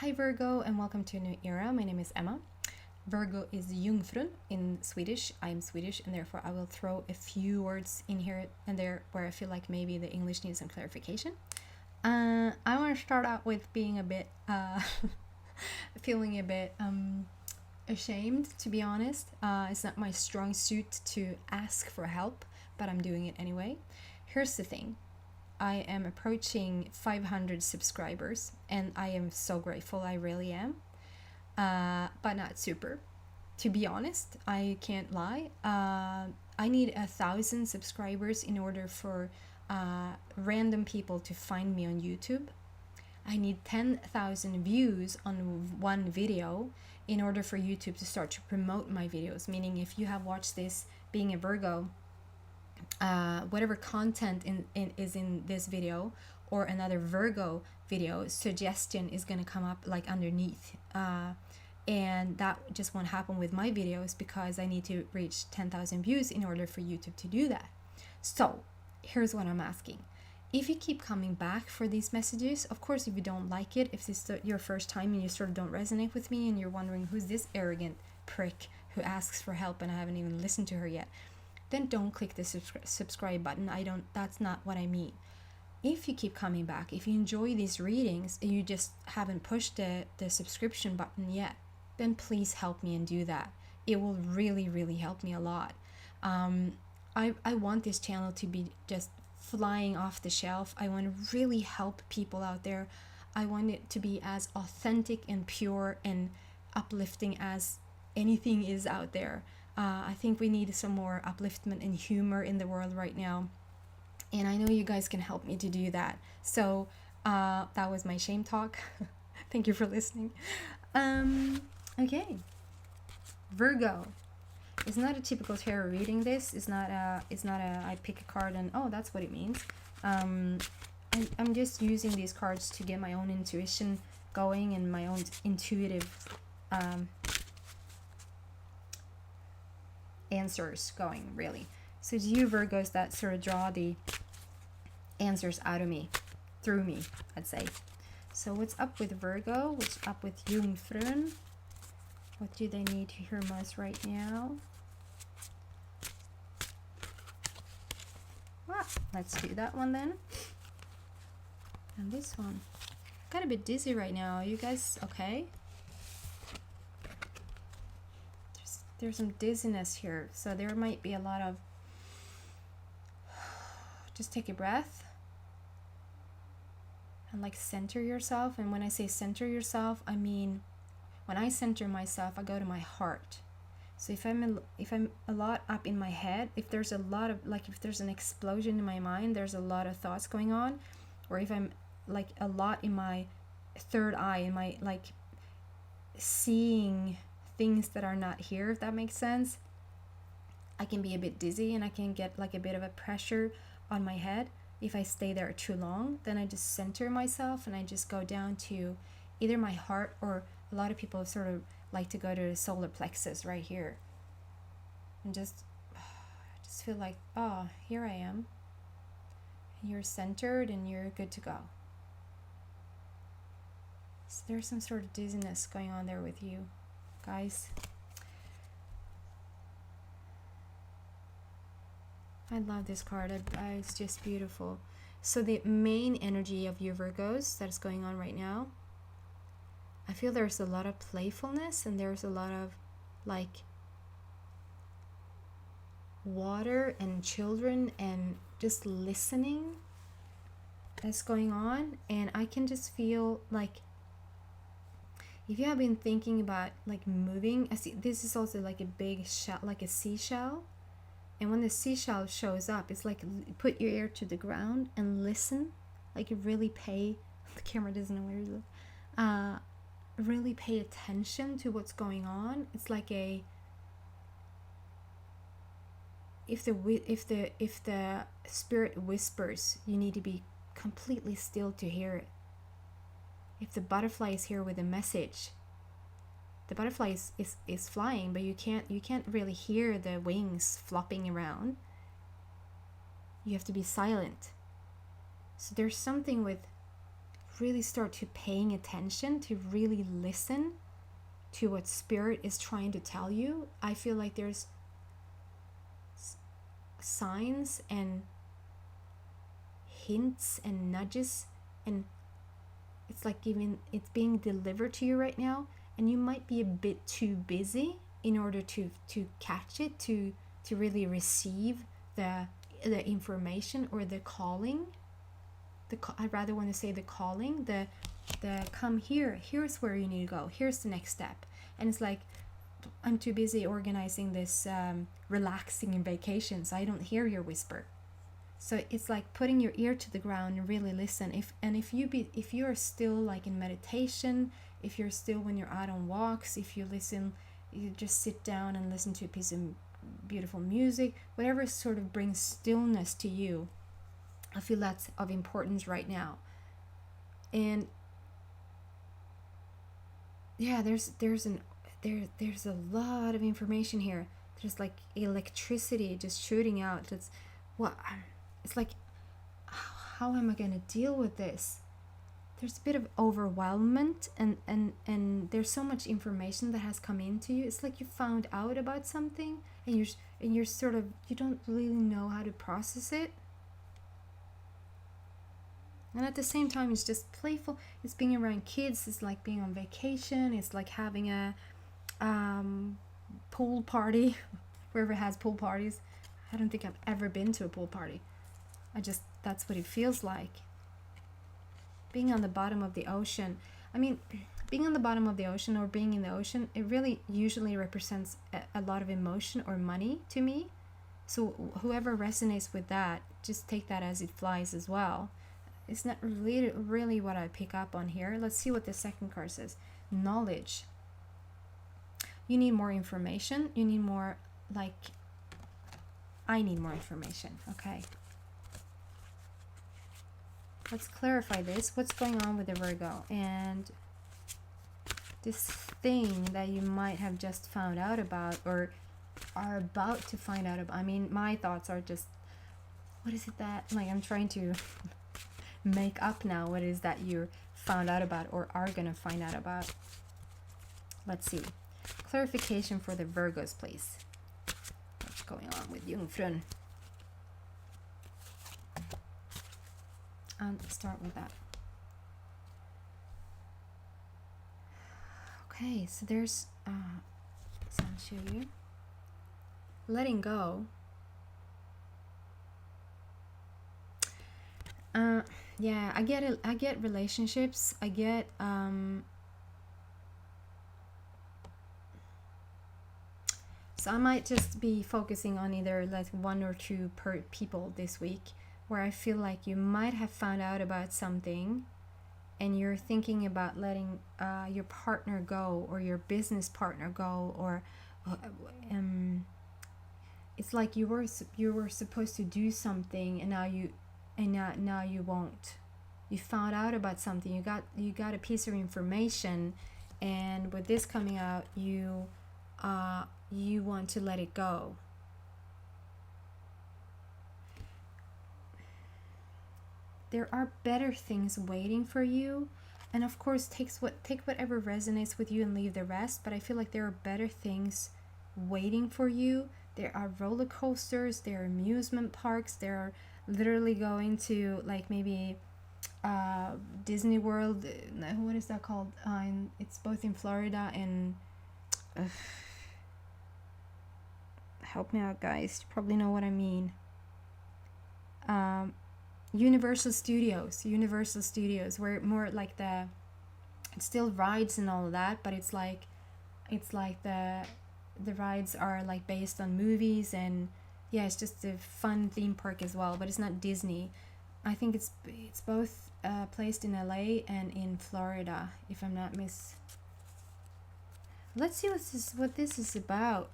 Hi Virgo, and welcome to a new era. My name is Emma. Virgo is Jungfrun in Swedish. I am Swedish, and therefore I will throw a few words in here and there where I feel like maybe the English needs some clarification. I want to start out with being a bit, feeling a bit ashamed, to be honest. It's not my strong suit to ask for help, but I'm doing it anyway. Here's the thing. I am approaching 500 subscribers, and I am so grateful. I really am, but not super. To be honest, I can't lie. I need 1,000 subscribers in order for random people to find me on YouTube. I need 10,000 views on one video in order for YouTube to start to promote my videos. Meaning, if you have watched this, being a Virgo, whatever content is in this video or another Virgo video, suggestion is going to come up like underneath, and that just won't happen with my videos because I need to reach 10,000 views in order for YouTube to do that. So here's what I'm asking. If you keep coming back for these messages, of course, if you don't like it, if this is your first time and you sort of don't resonate with me and you're wondering who's this arrogant prick who asks for help and I haven't even listened to her yet, then don't click the subscribe button. That's not what I mean. If you keep coming back, if you enjoy these readings and you just haven't pushed the subscription button yet, then please help me and do that. It will really, really help me a lot. I want this channel to be just flying off the shelf. I want to really help people out there. I want it to be as authentic and pure and uplifting as anything is out there. I think we need some more upliftment and humor in the world right now. And I know you guys can help me to do that. So that was my shame talk. Thank you for listening. Okay. Virgo. It's not a typical tarot reading this. It's not a I pick a card and oh, that's what it means. I'm just using these cards to get my own intuition going and my own intuitive answers going, really. So it's you Virgos that sort of draw the answers out of me, through me, I'd say. So what's up with Virgo? What's up with Jungfrun? What do they need to hear most right now? Well, let's do that one then. And this one. Got a bit dizzy right now. Are you guys okay? There's some dizziness here, so there might be a lot of, just take a breath and like center yourself. And when I say center yourself, I mean when I center myself, I go to my heart. So if I'm a lot up in my head, if there's a lot of, like, if there's an explosion in my mind, there's a lot of thoughts going on, or if I'm like a lot in my third eye, in my like seeing things that are not here, if that makes sense, I can be a bit dizzy and I can get like a bit of a pressure on my head. If I stay there too long, then I just center myself and I just go down to either my heart, or a lot of people sort of like to go to the solar plexus right here and just feel like, oh, here I am, and you're centered and you're good to go. So there's some sort of dizziness going on there with you guys. I love this card. It's just beautiful. So the main energy of you Virgos that's going on right now, I feel there's a lot of playfulness and there's a lot of like water and children and just listening that's going on. And I can just feel like, if you have been thinking about like moving, I see this is also like a big shell, like a seashell. And when the seashell shows up, it's like put your ear to the ground and listen. Like really pay, the camera doesn't know where to look. Really pay attention to what's going on. It's like a, if the spirit whispers, you need to be completely still to hear it. If the butterfly is here with a message, the butterfly is flying, but you can't really hear the wings flopping around. You have to be silent. So there's something with really start to paying attention, to really listen to what spirit is trying to tell you, I feel like there's signs and hints and nudges, and it's like it's being delivered to you right now, and you might be a bit too busy in order to catch it, to really receive the information or the calling. I'd rather want to say the calling, the come here, here's where you need to go, here's the next step. And it's like, I'm too busy organizing this relaxing and vacation, so I don't hear your whisper. So it's like putting your ear to the ground and really listen. If you are still like in meditation, if you're still, when you're out on walks, if you listen, you just sit down and listen to a piece of beautiful music, whatever sort of brings stillness to you, I feel that's of importance right now. And yeah, there's a lot of information here. There's like electricity just shooting out. It's like, how am I gonna deal with this? There's a bit of overwhelmment, and there's so much information that has come into you. It's like you found out about something, and you're sort of, you don't really know how to process it. And at the same time, it's just playful. It's being around kids. It's like being on vacation. It's like having a pool party, wherever has pool parties. I don't think I've ever been to a pool party. That's what it feels like. Being on the bottom of the ocean. I mean, being on the bottom of the ocean or being in the ocean, it really usually represents a lot of emotion or money to me. So whoever resonates with that, just take that as it flies as well. It's not really what I pick up on here. Let's see what the second card says. Knowledge. You need more information. You need more, like, I need more information. Okay. Let's clarify this. What's going on with the Virgo? And this thing that you might have just found out about or are about to find out about. I mean, my thoughts are just, what is it that, like, I'm trying to make up now what it is that you found out about or are going to find out about. Let's see. Clarification for the Virgos, please. What's going on with Jungfrun? And start with that. Okay, so there's so I'll show you. Letting go. Yeah, I get it. I get relationships. I get so I might just be focusing on either like one or two per people this week, where I feel like you might have found out about something and you're thinking about letting your partner go or your business partner go, or it's like you were supposed to do something and now you won't. You found out about something, you got a piece of information, and with this coming out, you want to let it go. There are better things waiting for you, and of course take whatever resonates with you and leave the rest, but I feel like there are better things waiting for you. There are roller coasters, there are amusement parks, there are literally going to like maybe Disney World, what is that called? It's both in Florida and help me out, guys, you probably know what I mean. Universal Studios, where more like it's still rides and all of that, but it's like the rides are like based on movies, and yeah, it's just a fun theme park as well, but it's not Disney. I think it's both placed in LA and in Florida, if I'm not Let's see what this is about.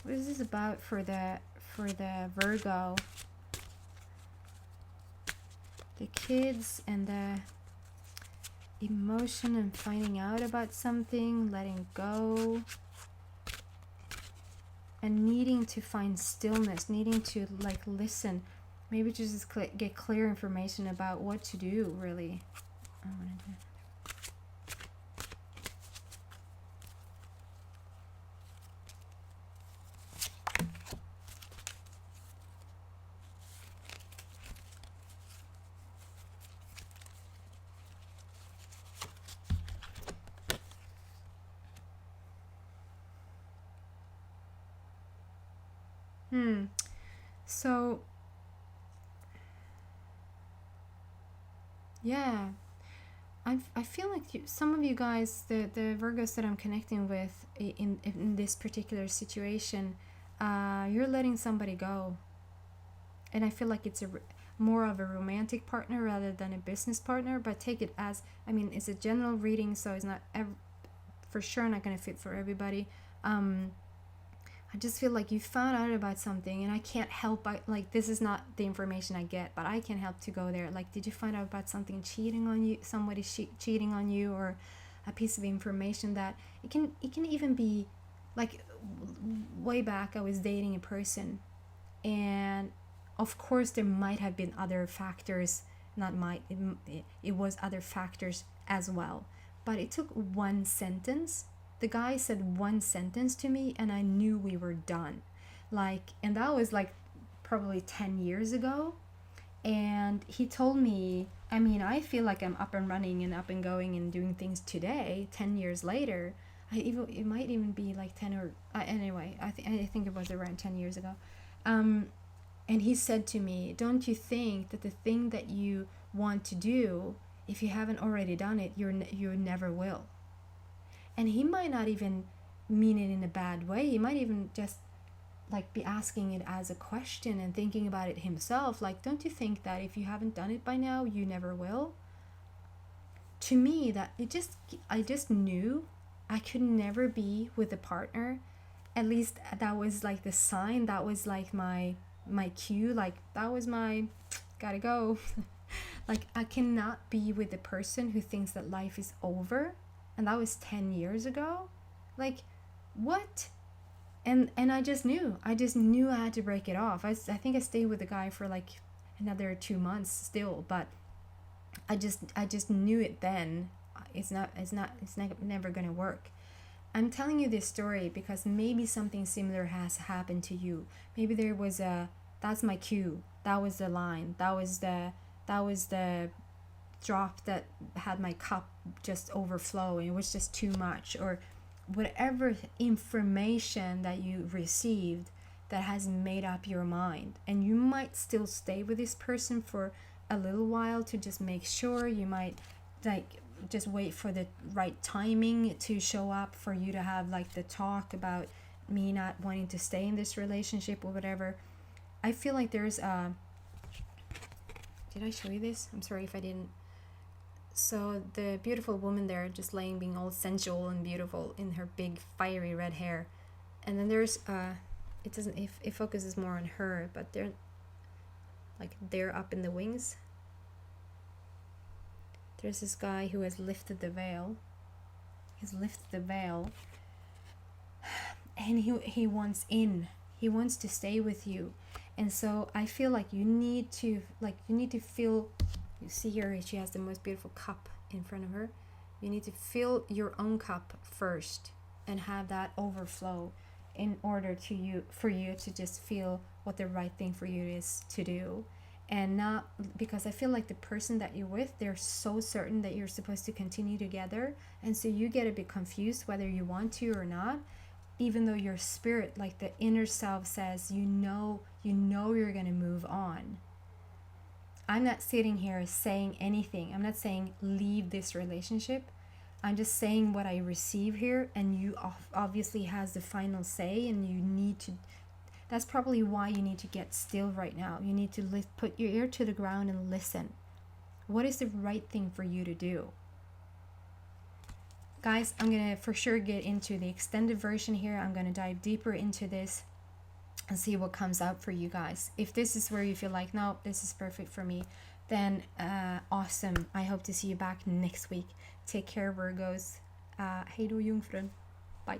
What is this about for the Virgo? The kids and the emotion and finding out about something, letting go, and needing to find stillness, needing to like listen. maybe just get clear information about what to do, really. I want to do. So, yeah, I feel like some of you guys, the Virgos that I'm connecting with in this particular situation, you're letting somebody go. And I feel like it's more of a romantic partner rather than a business partner, but take it as, I mean, it's a general reading, so it's not for sure not going to fit for everybody. I just feel like you found out about something, and I can't help but, like, this is not the information I get, but I can't help to go there. Like, did you find out about something cheating on you, somebody cheating on you, or a piece of information that it can even be, like, way back I was dating a person, and of course there might have been other factors, it was other factors as well, but it took one sentence. The guy said one sentence to me and I knew we were done. Like, and that was like probably 10 years ago. And he told me, I mean, I feel like I'm up and running and up and going and doing things today, 10 years later. It might even be like 10 or, anyway, I think it was around 10 years ago. And he said to me, don't you think that the thing that you want to do, if you haven't already done it, you never will. And he might not even mean it in a bad way. He might even just like be asking it as a question and thinking about it himself. Like, don't you think that if you haven't done it by now, you never will? To me, I just knew I could never be with a partner. At least that was like the sign. That was like my cue. Like, that was my gotta go. Like, I cannot be with a person who thinks that life is over. And that was 10 years ago. Like, what? And I just knew I had to break it off. I think I stayed with the guy for like another 2 months still, but I just knew it then. It's never gonna work. I'm telling you this story because maybe something similar has happened to you. Maybe there was that's my cue. That was the line. That was the drop that had my cup just overflow. It was just too much, or whatever information that you received that has made up your mind. And you might still stay with this person for a little while to just make sure. You might like just wait for the right timing to show up for you to have like the talk about me not wanting to stay in this relationship or whatever. I feel like there's did I show you this? I'm sorry if I didn't. So the beautiful woman there just laying, being all sensual and beautiful in her big fiery red hair, and then there's it focuses more on her, but they're up in the wings. There's this guy who has lifted the veil. He's lifted the veil, and he wants in. He wants to stay with you, and so I feel like you need to feel. You see here, she has the most beautiful cup in front of her. You need to fill your own cup first and have that overflow in order for you to just feel what the right thing for you is to do. And not because I feel like the person that you're with, they're so certain that you're supposed to continue together, and so you get a bit confused whether you want to or not, even though your spirit, like the inner self, says you know you're gonna move on. I'm not sitting here saying anything. I'm not saying leave this relationship. I'm just saying what I receive here, and you obviously has the final say, and you need to. That's probably why you need to get still right now. You need to put your ear to the ground and listen. What is the right thing for you to do? Guys, I'm going to for sure get into the extended version here. I'm going to dive deeper into this and see what comes out for you guys. If this is where you feel like, no, this is perfect for me, then awesome. I hope to see you back next week. Take care, Virgos. Hej då, Jungfrun. Bye.